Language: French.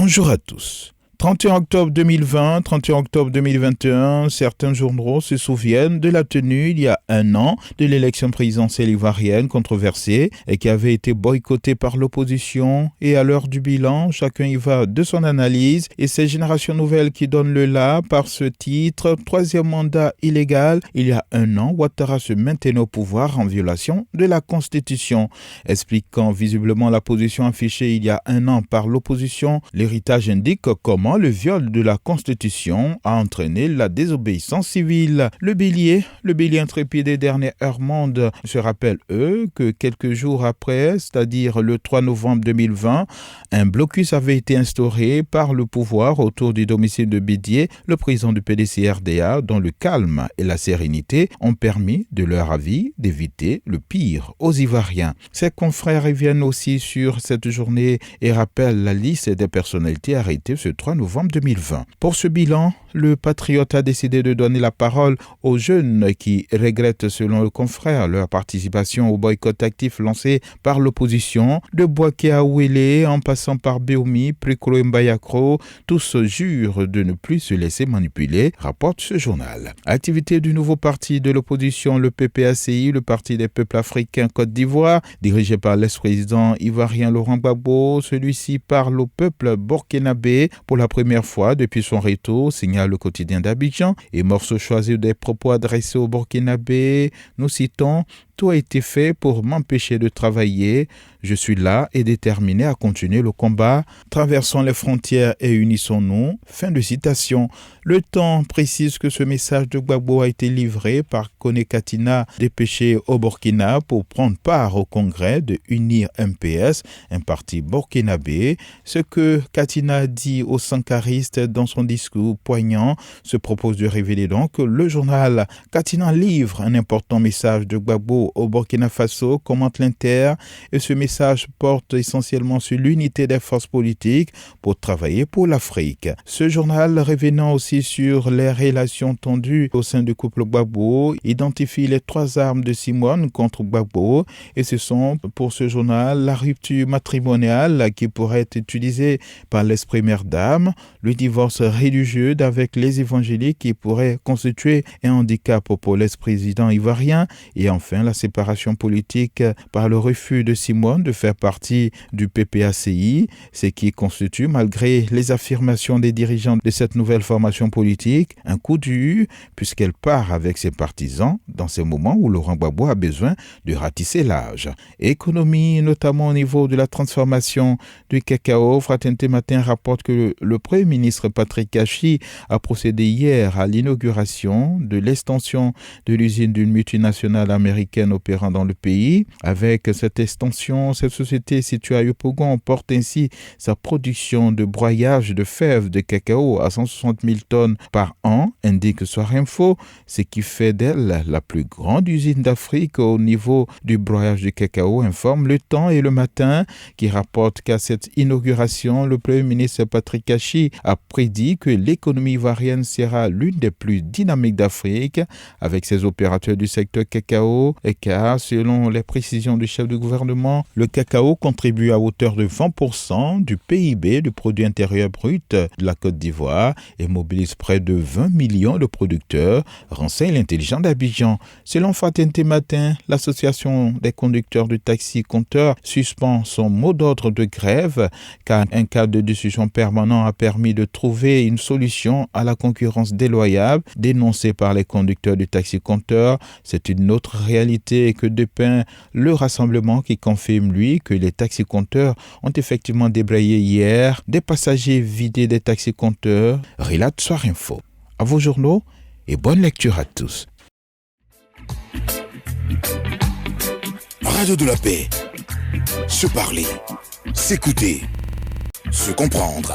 Bonjour à tous. 31 octobre 2020, 31 octobre 2021, certains journaux se souviennent de la tenue il y a un an de l'élection présidentielle ivoirienne controversée et qui avait été boycottée par l'opposition. Et à l'heure du bilan, chacun y va de son analyse et c'est Génération Nouvelle qui donne le là par ce titre. Troisième mandat illégal. Il y a un an, Ouattara se maintenait au pouvoir en violation de la Constitution. Expliquant visiblement la position affichée il y a un an par l'opposition, l'héritage indique comment le viol de la Constitution a entraîné la désobéissance civile. Le bélier intrépide des dernières heures monde se rappelle, que quelques jours après, c'est-à-dire le 3 novembre 2020, un blocus avait été instauré par le pouvoir autour du domicile de Bédié, le président du PDC-RDA, dont le calme et la sérénité ont permis, de leur avis, d'éviter le pire aux Ivoiriens. Ses confrères reviennent aussi sur cette journée et rappellent la liste des personnalités arrêtées ce 3 novembre 2020. Pour ce bilan, le patriote a décidé de donner la parole aux jeunes qui regrettent, selon le confrère, leur participation au boycott actif lancé par l'opposition. De Bouaké à Ouélé, en passant par Béoumi, Prikro et Mbayakro, tous jurent de ne plus se laisser manipuler, rapporte ce journal. Activité du nouveau parti de l'opposition, le PPACI, le Parti des peuples africains Côte d'Ivoire, dirigé par l'ex-président ivoirien Laurent Gbagbo. Celui-ci parle au peuple burkinabé pour la première fois depuis son retour, signale le quotidien d'Abidjan, et morceau choisi des propos adressés aux Burkinabés. Nous citons: tout a été fait pour m'empêcher de travailler. Je suis là et déterminé à continuer le combat. Traversons les frontières et unissons-nous. Fin de citation. Le Temps précise que ce message de Gbagbo a été livré par Koné Katina, dépêché au Burkina pour prendre part au congrès de Unir MPS, un parti burkinabé. Ce que Katina dit aux sankaristes dans son discours poignant se propose de révéler donc que le journal Katina livre un important message de Gbagbo au Burkina Faso, commente l'Inter, et ce message porte essentiellement sur l'unité des forces politiques pour travailler pour l'Afrique. Ce journal, revenant aussi sur les relations tendues au sein du couple Gbagbo, identifie les 3 armes de Simone contre Gbagbo, et ce sont pour ce journal la rupture matrimoniale qui pourrait être utilisée par l'ex-première dame, le divorce religieux avec les évangéliques qui pourrait constituer un handicap pour l'ex-président ivoirien, et enfin la séparation politique par le refus de Simone de faire partie du PPACI, ce qui constitue, malgré les affirmations des dirigeants de cette nouvelle formation politique, un coup dur puisqu'elle part avec ses partisans dans ces moments où Laurent Gbagbo a besoin de ratisser l'âge. Économie, notamment au niveau de la transformation du cacao, Fraternité Matin rapporte que le Premier ministre Patrick Kachi a procédé hier à l'inauguration de l'extension de l'usine d'une multinationale américaine opérant dans le pays. Avec cette extension, cette société située à Yopougon porte ainsi sa production de broyage de fèves de cacao à 160 000 tonnes par an, indique Soir Info, ce qui fait d'elle la plus grande usine d'Afrique au niveau du broyage de cacao, informe Le Temps et Le Matin, qui rapporte qu'à cette inauguration, le Premier ministre Patrick Kachi a prédit que l'économie ivoirienne sera l'une des plus dynamiques d'Afrique, avec ses opérateurs du secteur cacao, et car, selon les précisions du chef du gouvernement, le cacao contribue à hauteur de 20% du PIB, du produit intérieur brut de la Côte d'Ivoire, et mobilise près de 20 millions de producteurs, renseigne l'intelligent d'Abidjan. Selon Fraternité Matin, l'association des conducteurs de taxi compteurs suspend son mot d'ordre de grève, car un cadre de discussion permanent a permis de trouver une solution à la concurrence déloyale dénoncée par les conducteurs de taxi compteurs. C'est une autre réalité que dépeint le rassemblement qui confirme, lui, que les taxi-compteurs ont effectivement débrayé hier des passagers vidés des taxi-compteurs, relate Soir Info. À vos journaux et bonne lecture à tous. Radio de la paix. Se parler, s'écouter, se comprendre.